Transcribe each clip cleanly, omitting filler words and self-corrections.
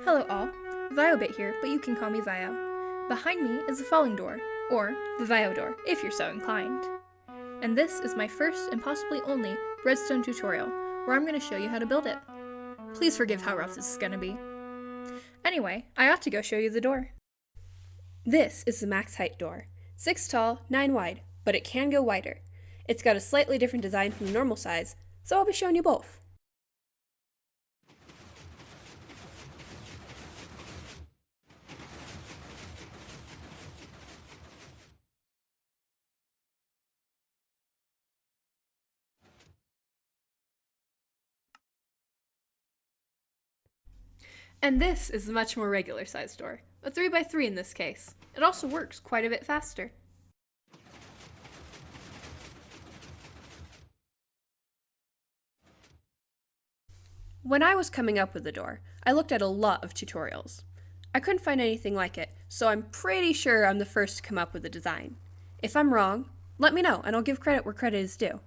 Hello all, Viobit here, but you can call me Vio. Behind me is the falling door, or the Vio door, if you're so inclined. And this is my first and possibly only Redstone tutorial, where I'm going to show you how to build it. Please forgive how rough this is going to be. Anyway, I ought to go show you the door. This is the max height door, 6 tall, 9 wide, but it can go wider. It's got a slightly different design from the normal size, so I'll be showing you both. And this is a much more regular sized door, a 3x3 in this case. It also works quite a bit faster. When I was coming up with the door, I looked at a lot of tutorials. I couldn't find anything like it, so I'm pretty sure I'm the first to come up with the design. If I'm wrong, let me know and I'll give credit where credit is due.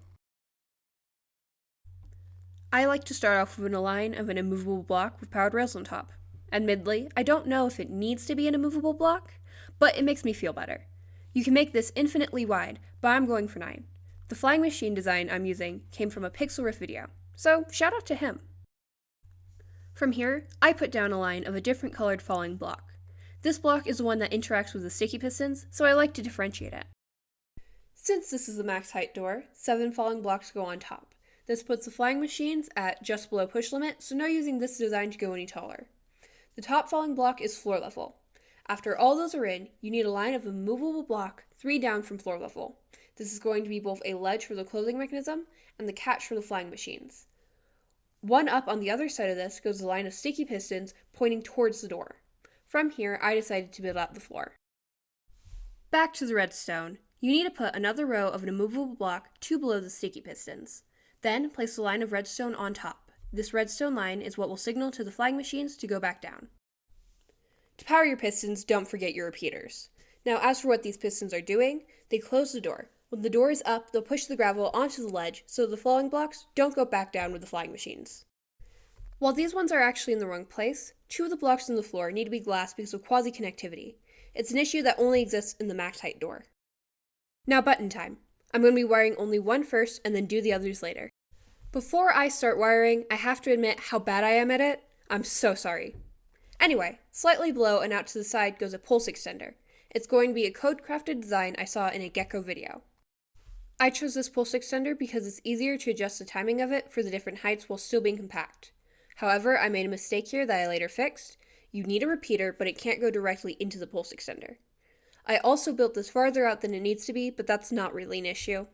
I like to start off with a line of an immovable block with powered rails on top. Admittedly, I don't know if it needs to be an immovable block, but it makes me feel better. You can make this infinitely wide, but I'm going for 9. The flying machine design I'm using came from a Pixel Riff video, so shout out to him. From here, I put down a line of a different colored falling block. This block is the one that interacts with the sticky pistons, so I like to differentiate it. Since this is the max height door, 7 falling blocks go on top. This puts the flying machines at just below push limit, so no using this design to go any taller. The top falling block is floor level. After all those are in, you need a line of a movable block 3 down from floor level. This is going to be both a ledge for the closing mechanism and the catch for the flying machines. 1 up on the other side of this goes a line of sticky pistons pointing towards the door. From here, I decided to build out the floor. Back to the redstone, you need to put another row of an immovable block 2 below the sticky pistons. Then place a line of redstone on top. This redstone line is what will signal to the flying machines to go back down. To power your pistons, don't forget your repeaters. Now as for what these pistons are doing, they close the door. When the door is up, they'll push the gravel onto the ledge so the falling blocks don't go back down with the flying machines. While these ones are actually in the wrong place, 2 of the blocks on the floor need to be glass because of quasi-connectivity. It's an issue that only exists in the max height door. Now button time. I'm going to be wiring only one first and then do the others later. Before I start wiring, I have to admit how bad I am at it. I'm so sorry. Anyway, slightly below and out to the side goes a pulse extender. It's going to be a code-crafted design I saw in a Gecko video. I chose this pulse extender because it's easier to adjust the timing of it for the different heights while still being compact. However, I made a mistake here that I later fixed. You need a repeater, but it can't go directly into the pulse extender. I also built this farther out than it needs to be, but that's not really an issue.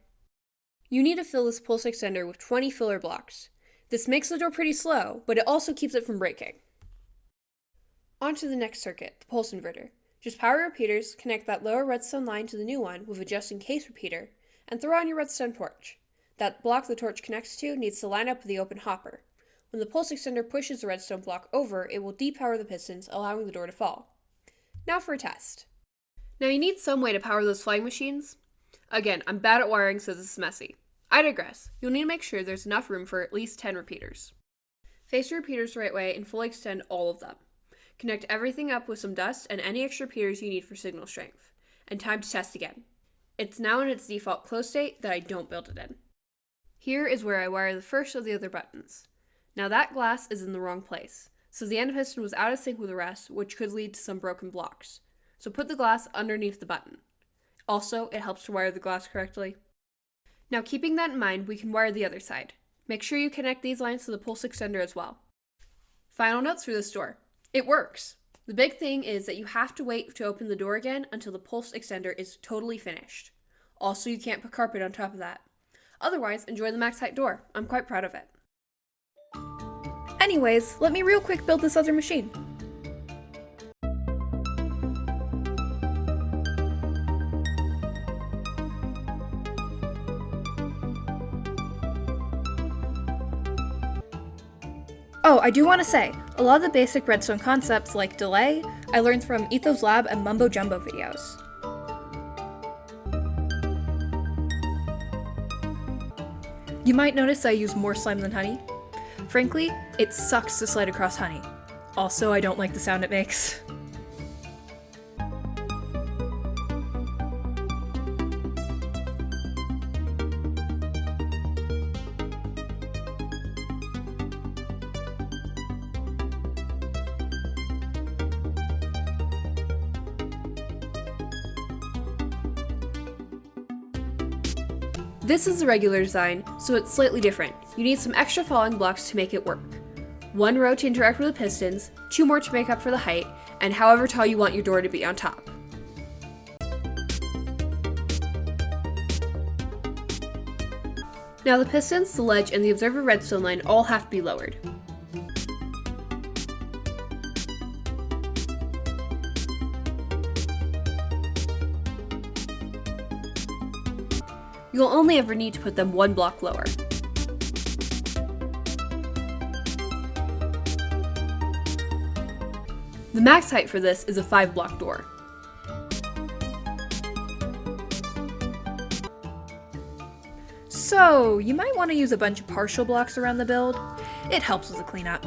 You need to fill this pulse extender with 20 filler blocks. This makes the door pretty slow, but it also keeps it from breaking. On to the next circuit, the pulse inverter. Just power your repeaters, connect that lower redstone line to the new one with a just-in-case repeater, and throw on your redstone torch. That block the torch connects to needs to line up with the open hopper. When the pulse extender pushes the redstone block over, it will depower the pistons, allowing the door to fall. Now for a test. Now you need some way to power those flying machines. Again, I'm bad at wiring, so this is messy. I digress. You'll need to make sure there's enough room for at least 10 repeaters. Face your repeaters the right way and fully extend all of them. Connect everything up with some dust and any extra repeaters you need for signal strength. And time to test again. It's now in its default close state that I don't build it in. Here is where I wire the first of the other buttons. Now that glass is in the wrong place, so the end piston was out of sync with the rest, which could lead to some broken blocks. So put the glass underneath the button. Also, it helps to wire the glass correctly. Now keeping that in mind, we can wire the other side. Make sure you connect these lines to the pulse extender as well. Final notes for this door. It works! The big thing is that you have to wait to open the door again until the pulse extender is totally finished. Also, you can't put carpet on top of that. Otherwise, enjoy the max height door. I'm quite proud of it. Anyways, let me real quick build this other machine. Oh, I do want to say, a lot of the basic redstone concepts like delay, I learned from Ethos Lab and Mumbo Jumbo videos. You might notice I use more slime than honey. Frankly, it sucks to slide across honey. Also, I don't like the sound it makes. This is the regular design, so it's slightly different. You need some extra falling blocks to make it work. 1 row to interact with the pistons, 2 more to make up for the height, and however tall you want your door to be on top. Now the pistons, the ledge, and the observer redstone line all have to be lowered. You'll only ever need to put them 1 block lower. The max height for this is a 5-block door. So, you might want to use a bunch of partial blocks around the build. It helps with the cleanup.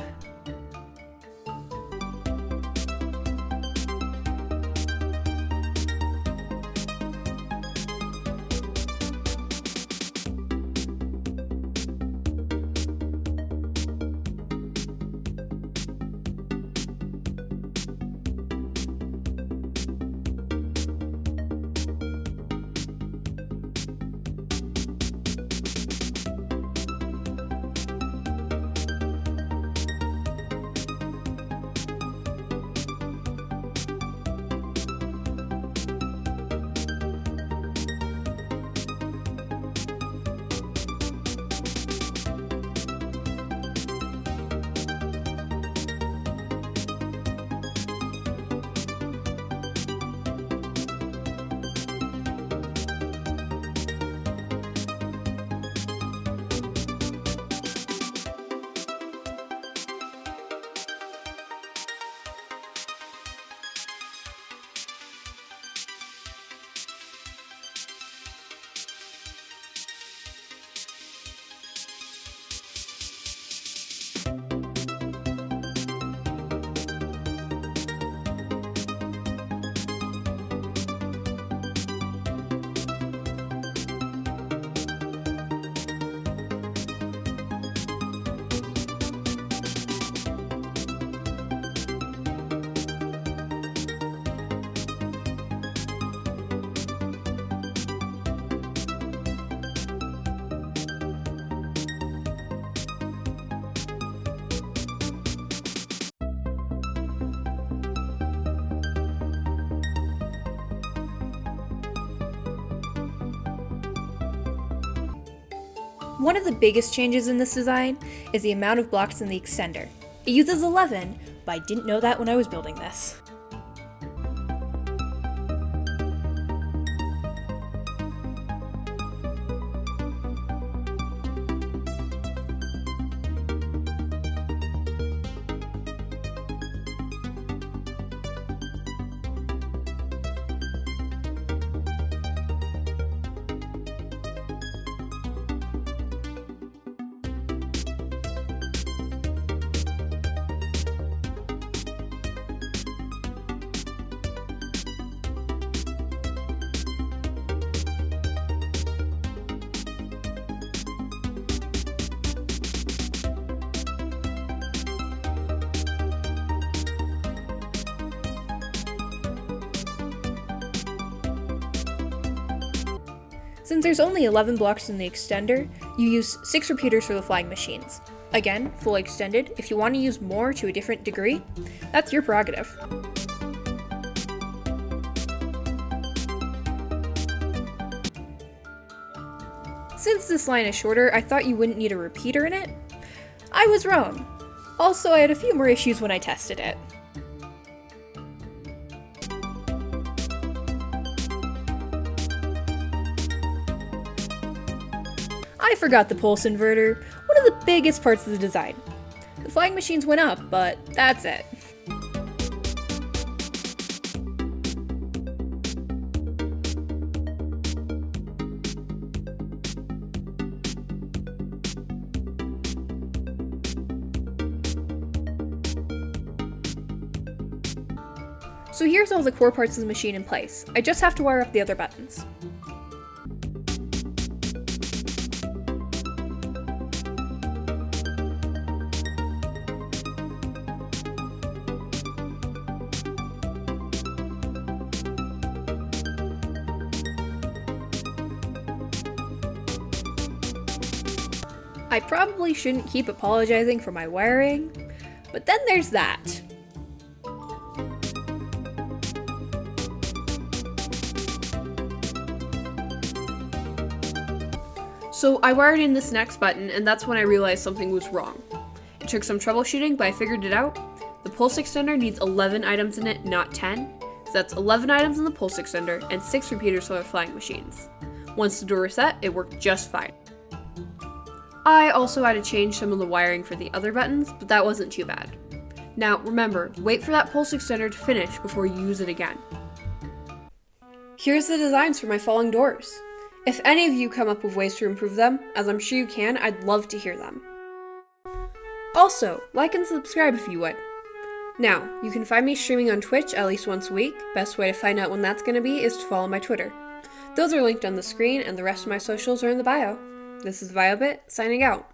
One of the biggest changes in this design is the amount of blocks in the extender. It uses 11, but I didn't know that when I was building this. Since there's only 11 blocks in the extender, you use 6 repeaters for the flying machines. Again, fully extended. If you want to use more to a different degree, that's your prerogative. Since this line is shorter, I thought you wouldn't need a repeater in it. I was wrong. Also, I had a few more issues when I tested it. I forgot the pulse inverter, one of the biggest parts of the design. The flying machines went up, but that's it. So here's all the core parts of the machine in place. I just have to wire up the other buttons. I probably shouldn't keep apologizing for my wiring, but then there's that. So I wired in this next button, and that's when I realized something was wrong. It took some troubleshooting, but I figured it out. The pulse extender needs 11 items in it, not 10. So that's 11 items in the pulse extender and 6 repeaters for the flying machines. Once the door reset, it worked just fine. I also had to change some of the wiring for the other buttons, but that wasn't too bad. Now remember, wait for that pulse extender to finish before you use it again. Here's the designs for my falling doors. If any of you come up with ways to improve them, as I'm sure you can, I'd love to hear them. Also, like and subscribe if you would. Now, you can find me streaming on Twitch at least once a week. Best way to find out when that's going to be is to follow my Twitter. Those are linked on the screen, and the rest of my socials are in the bio. This is VioBit, signing out.